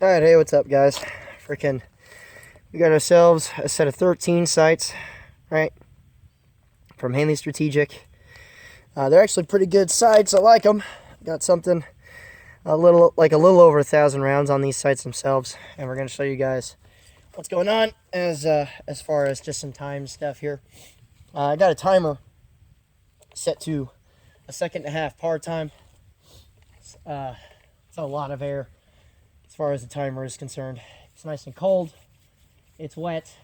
Alright, hey, what's up, guys? We got ourselves a set of 13 sights, right? From Hanley Strategic. They're actually pretty good sights. I like them. Got something a little over 1,000 rounds on these sights themselves, and we're going to show you guys what's going on as far as just some time stuff here. I got a timer set to 1.5 seconds par time. It's a lot of air as far as the timer is concerned. It's nice and cold, it's wet,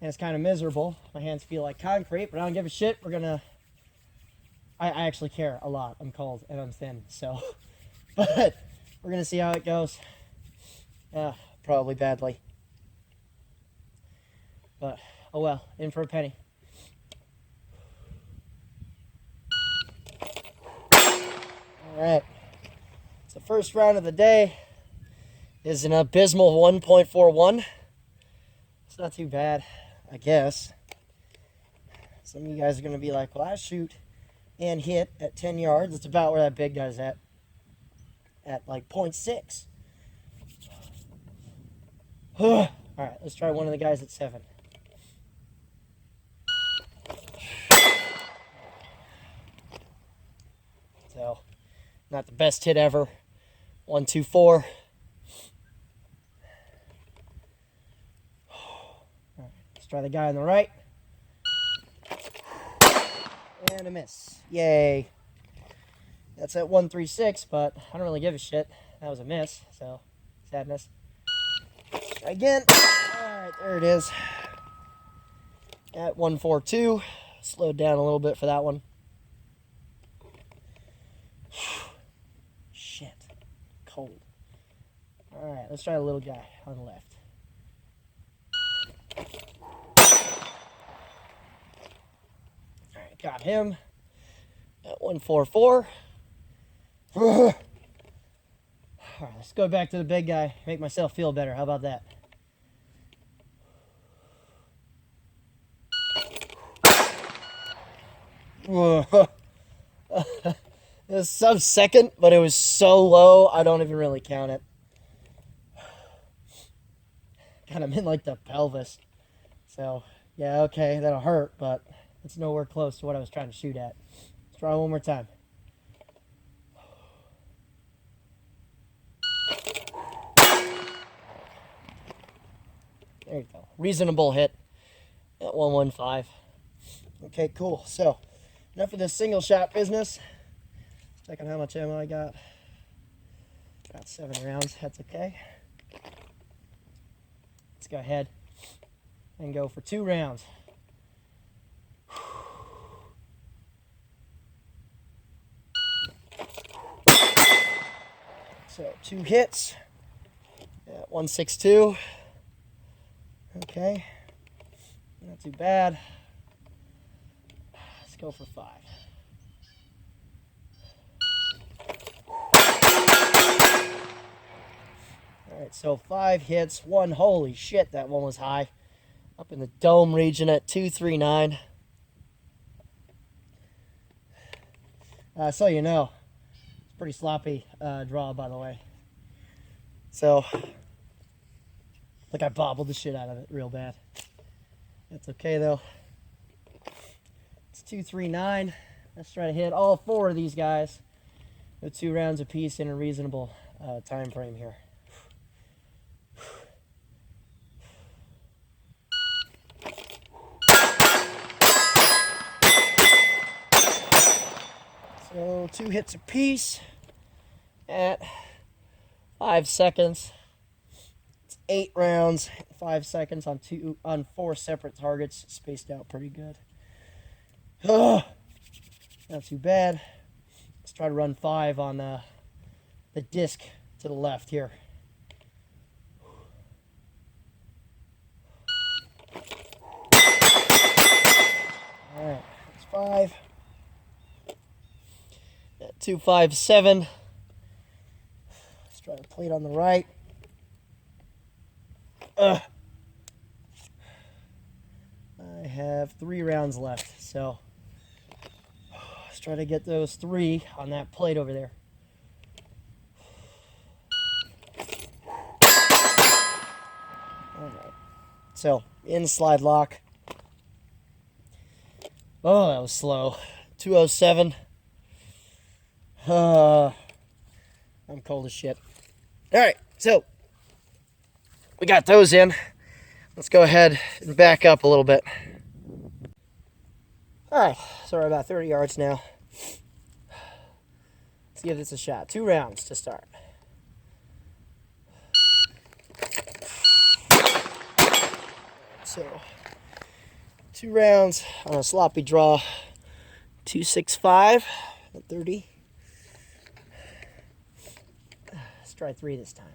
and it's kind of miserable. My hands feel like concrete, but I don't give a shit. I actually care a lot. I'm cold and I'm thin, so but we're gonna see how it goes. Probably badly, but oh well, in for a penny. All right, so first round of the day is an abysmal 1.41. It's not too bad, I guess. Some of you guys are going to be like, well, I shoot and hit at 10 yards. It's about where that big guy's at like 0.6. All right, let's try one of the guys at 7. So, not the best hit ever. 1.24. Try the guy on the right. And a miss. Yay. That's at 1.36, but I don't really give a shit. That was a miss, so sadness. Try again. Alright, there it is. At 1.42. Slowed down a little bit for that one. Shit. Cold. Alright, let's try the little guy on the left. Got him at 1.44. All right, let's go back to the big guy. Make myself feel better. How about that? It was sub-second, but it was so low, I don't even really count it. Got him in like the pelvis. So, yeah, okay, that'll hurt, but it's nowhere close to what I was trying to shoot at. Let's try one more time. There you go. Reasonable hit at 1.15. Okay, cool. So, enough of this single shot business. Checking how much ammo I got. Got 7 rounds. That's okay. Let's go ahead and go for 2 rounds. So 2 hits at 1.62. Okay, not too bad. Let's go for 5. All right, so 5 hits, 1. Holy shit, that one was high. Up in the dome region at 239. So you know. Pretty sloppy draw, by the way. So, like I bobbled the shit out of it real bad. That's okay though. It's 239. Let's try to hit all 4 of these guys with 2 rounds apiece in a reasonable time frame here. So 2 hits apiece at 5 seconds. It's 8 rounds, 5 seconds on 4 separate targets, spaced out pretty good. Not too bad. Let's try to run 5 on the disc to the left here. All right, that's 5. 257. Let's try to plate on the right. I have 3 rounds left, so let's try to get those 3 on that plate over there. Alright. So, in slide lock. Oh, that was slow. 207. I'm cold as shit. Alright, so we got those in. Let's go ahead and back up a little bit. Alright, so we're about 30 yards now. Let's give this a shot. 2 rounds to start. So, 2 rounds on a sloppy draw. 265 at 30. Let's try 3 this time.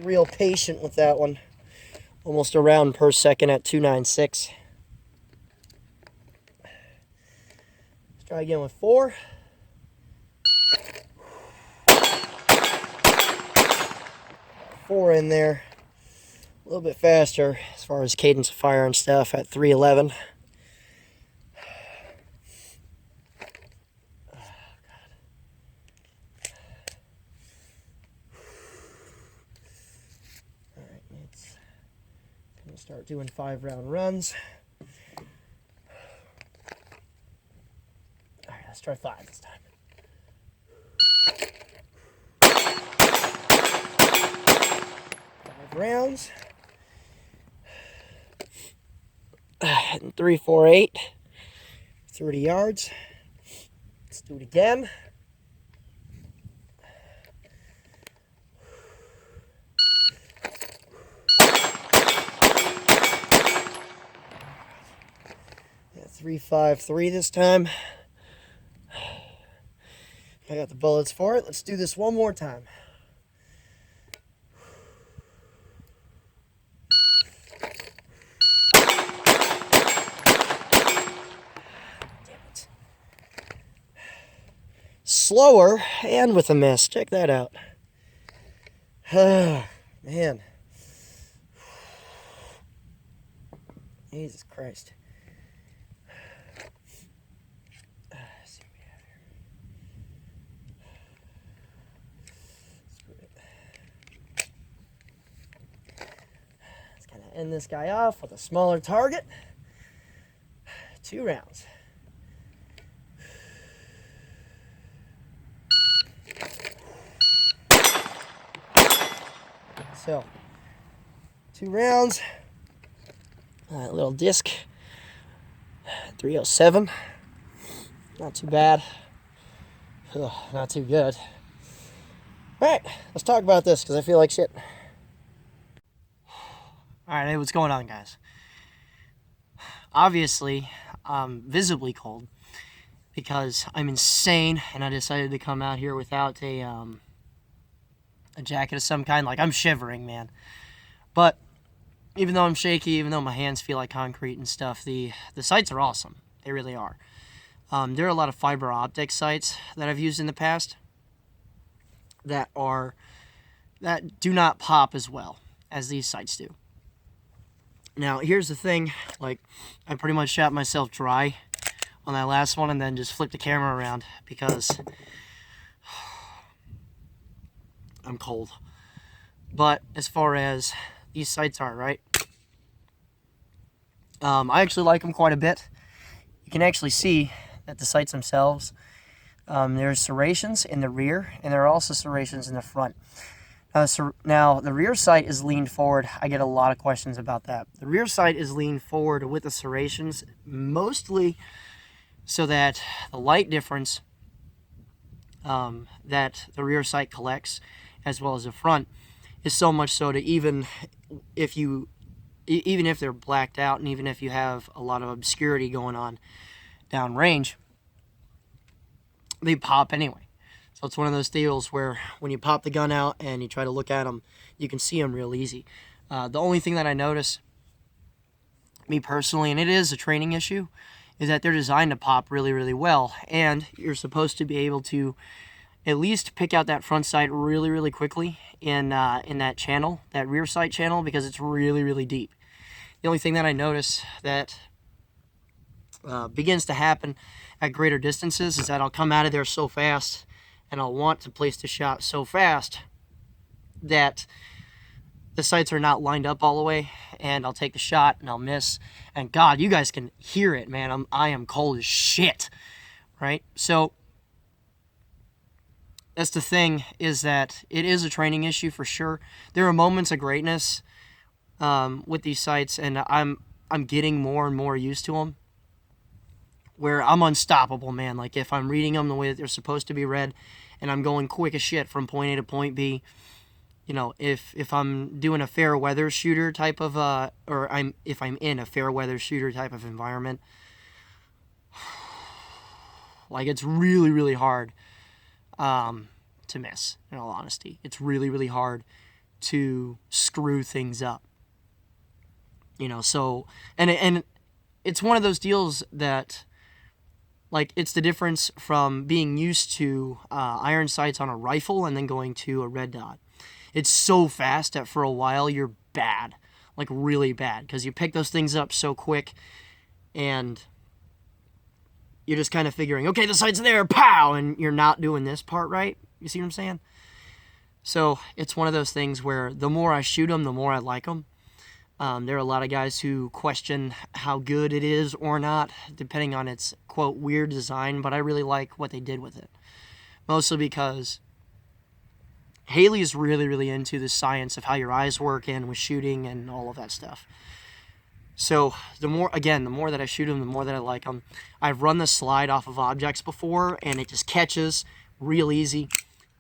Real patient with that one. Almost a round per second at 296. Let's try again with 4. Four in there. A little bit faster as far as cadence of fire and stuff at 311. Alright, let's start doing 5-round runs. Alright, let's try 5 this time. 5 rounds. 3, 4, 8. 30 yards. Let's do it again. Yeah, 3, 5, 3 this time. I got the bullets for it. Let's do this one more time. Slower and with a miss. Check that out. Man. Jesus Christ. Let's see what we have here. Let's kind of end this guy off with a smaller target. 2 rounds. So, 2 rounds, little disc, 307, not too bad, ugh, not too good. Alright, let's talk about this because I feel like shit. Alright, hey, what's going on, guys? Obviously, I'm visibly cold because I'm insane and I decided to come out here without a jacket of some kind. Like, I'm shivering, man. But even though I'm shaky, even though my hands feel like concrete and stuff, the sights are awesome. They really are. There are a lot of fiber optic sights that I've used in the past that do not pop as well as these sights do. Now, here's the thing. Like, I pretty much shot myself dry on that last one and then just flipped the camera around because I'm cold. But as far as these sights are, right? I actually like them quite a bit. You can actually see that the sights themselves, there's serrations in the rear, and there are also serrations in the front. Now, the rear sight is leaned forward. I get a lot of questions about that. The rear sight is leaned forward with the serrations, mostly so that the light difference that the rear sight collects, as well as the front, is so much so that even if they're blacked out and even if you have a lot of obscurity going on downrange, they pop anyway. So it's one of those deals where when you pop the gun out and you try to look at them, you can see them real easy. The only thing that I notice, me personally, and it is a training issue, is that they're designed to pop really, really well, and you're supposed to be able to at least pick out that front sight really, really quickly in that channel, that rear sight channel, because it's really, really deep. The only thing that I notice that begins to happen at greater distances is that I'll come out of there so fast and I'll want to place the shot so fast that the sights are not lined up all the way, and I'll take the shot and I'll miss. And God, you guys can hear it, man. I am cold as shit, right? So that's the thing, is that it is a training issue for sure. There are moments of greatness with these sights, and I'm getting more and more used to them, where I'm unstoppable, man. Like, if I'm reading them the way that they're supposed to be read, and I'm going quick as shit from point A to point B, you know, if I'm doing a fair weather shooter type of, if I'm in a fair weather shooter type of environment, like, it's really, really hard to miss, in all honesty. It's really, really hard to screw things up. You know, so, and it's one of those deals that, like, it's the difference from being used to iron sights on a rifle and then going to a red dot. It's so fast that for a while you're bad, like really bad, because you pick those things up so quick and you're just kind of figuring, okay, the sight's there, pow, and you're not doing this part right. You see what I'm saying? So it's one of those things where the more I shoot them, the more I like them. There are a lot of guys who question how good it is or not, depending on its, quote, weird design, but I really like what they did with it. Mostly because Haley is really, really into the science of how your eyes work and with shooting and all of that stuff. So the more that I shoot them, the more that I like them. I've run the slide off of objects before, and it just catches real easy.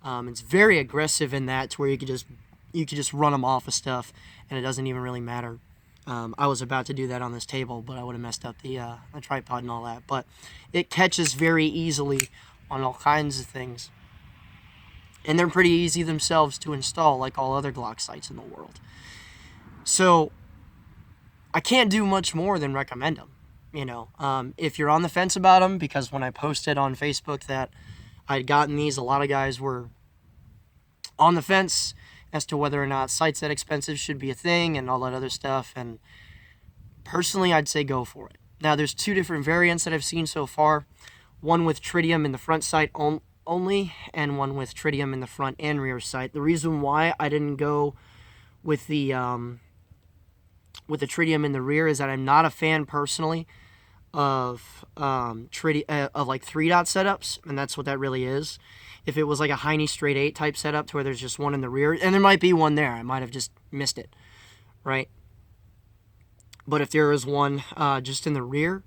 It's very aggressive in that, to where you could just run them off of stuff, and it doesn't even really matter. I was about to do that on this table, but I would have messed up the tripod and all that. But it catches very easily on all kinds of things. And they're pretty easy themselves to install, like all other Glock sights in the world. So I can't do much more than recommend them. You know, if you're on the fence about them, because when I posted on Facebook that I'd gotten these, a lot of guys were on the fence as to whether or not sights that expensive should be a thing and all that other stuff. And personally, I'd say go for it. Now, there's two different variants that I've seen so far. One with tritium in the front sight only, and one with tritium in the front and rear sight. The reason why I didn't go with the tritium in the rear is that I'm not a fan personally of like 3-dot setups, and that's what that really is. If it was like a Heine straight 8 type setup to where there's just one in the rear, and there might be one there, I might have just missed it, right? But if there is one just in the rear,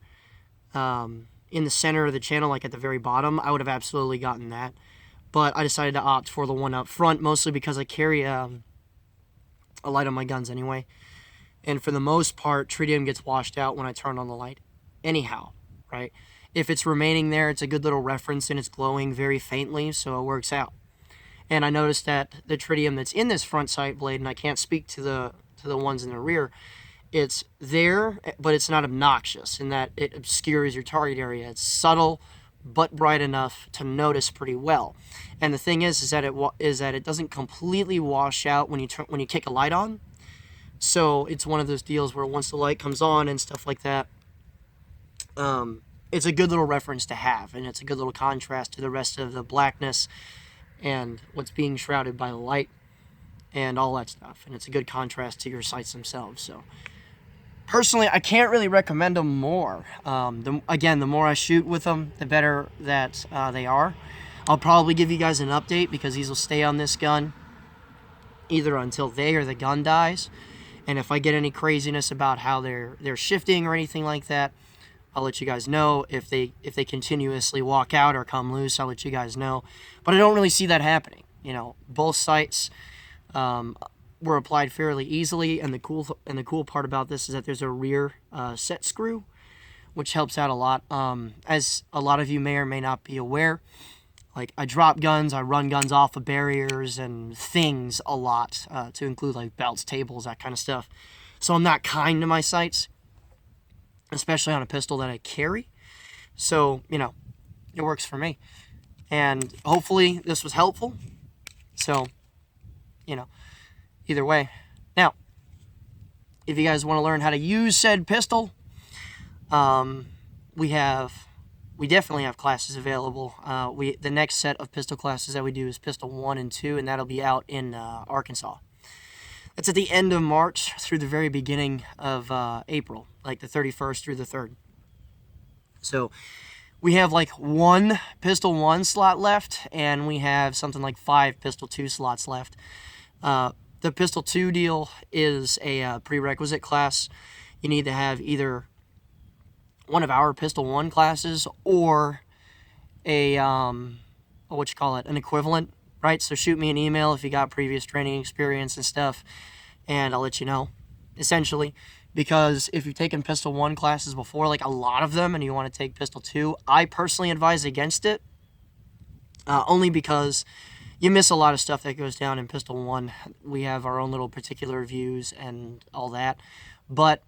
in the center of the channel, like at the very bottom, I would have absolutely gotten that. But I decided to opt for the one up front, mostly because I carry a light on my guns anyway. And for the most part, tritium gets washed out when I turn on the light anyhow, right? If it's remaining there, it's a good little reference, and it's glowing very faintly, so it works out. And I noticed that the tritium that's in this front sight blade, and I can't speak to the ones in the rear, it's there, but it's not obnoxious in that it obscures your target area. It's subtle, but bright enough to notice pretty well. And the thing is that it doesn't completely wash out when you kick a light on. So it's one of those deals where once the light comes on and stuff like that, it's a good little reference to have, and it's a good little contrast to the rest of the blackness and what's being shrouded by the light and all that stuff. And it's a good contrast to your sights themselves. So personally, I can't really recommend them more. The more I shoot with them, the better that they are. I'll probably give you guys an update, because these will stay on this gun either until they or the gun dies. And if I get any craziness about how they're shifting or anything like that, I'll let you guys know. If they continuously walk out or come loose, I'll let you guys know. But I don't really see that happening. You know, both sights were applied fairly easily, and the cool part about this is that there's a rear set screw, which helps out a lot. As a lot of you may or may not be aware, like, I drop guns, I run guns off of barriers and things a lot, to include like belts, tables, that kind of stuff. So I'm not kind to my sights, especially on a pistol that I carry. So, you know, it works for me. And hopefully this was helpful. So, you know, either way. Now, if you guys want to learn how to use said pistol, we have we definitely have classes available. The next set of pistol classes that we do is Pistol 1 and 2, and that'll be out in Arkansas. That's at the end of March through the very beginning of April, like the 31st through the 3rd. So we have like 1 Pistol 1 slot left, and we have something like 5 Pistol 2 slots left. The Pistol 2 deal is a prerequisite class. You need to have either one of our Pistol 1 classes or an equivalent, right? So shoot me an email if you got previous training experience and stuff, and I'll let you know, essentially. Because if you've taken Pistol 1 classes before, like a lot of them, and you want to take Pistol 2, I personally advise against it, only because you miss a lot of stuff that goes down in Pistol 1. We have our own little particular views and all that, but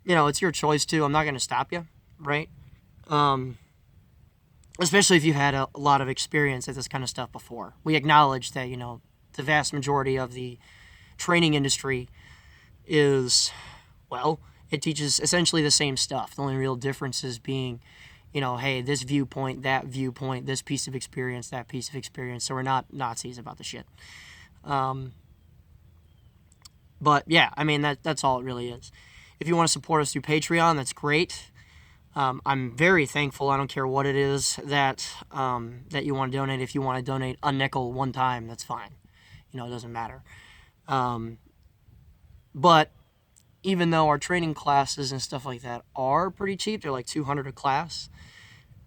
it's your choice too. I'm not going to stop you, right? Especially if you had a lot of experience at this kind of stuff before. We acknowledge that, the vast majority of the training industry is, it teaches essentially the same stuff. The only real differences being, hey, this viewpoint, that viewpoint, this piece of experience, that piece of experience. So we're not Nazis about the shit. But yeah, I mean, that's all it really is. If you want to support us through Patreon, that's great. I'm very thankful. I don't care what it is that you want to donate. If you want to donate a nickel one time, that's fine. It doesn't matter. But even though our training classes and stuff like that are pretty cheap, they're like $200 a class.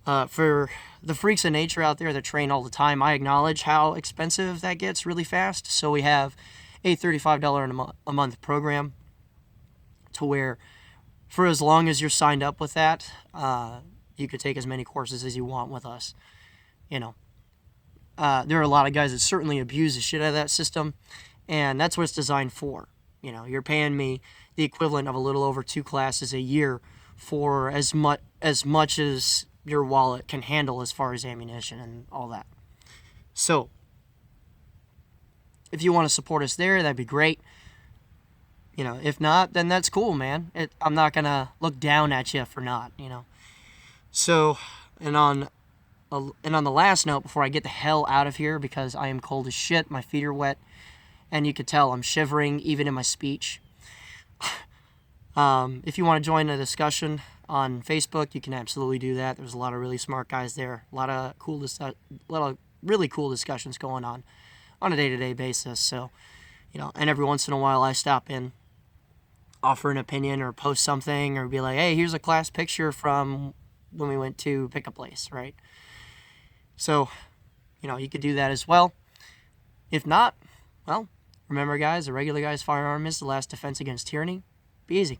For the freaks of nature out there that train all the time, I acknowledge how expensive that gets really fast. So we have a $35 a month program to where for as long as you're signed up with that, you could take as many courses as you want with us. There are a lot of guys that certainly abuse the shit out of that system, and that's what it's designed for. You're paying me the equivalent of a little over 2 classes a year for as much as your wallet can handle as far as ammunition and all that. So, if you want to support us there, that'd be great. If not, then that's cool, man. I'm not going to look down at you for not, So, and on the last note, before I get the hell out of here, because I am cold as shit, my feet are wet, and you could tell I'm shivering even in my speech. If you want to join the discussion on Facebook, you can absolutely do that. There's a lot of really smart guys there. A lot of really cool discussions going on a day-to-day basis. So, and every once in a while I stop in, offer an opinion or post something or be like, hey, here's a class picture from when we went to pick a place, right? So, you could do that as well. If not, remember guys, a regular guy's firearm is the last defense against tyranny. Be easy.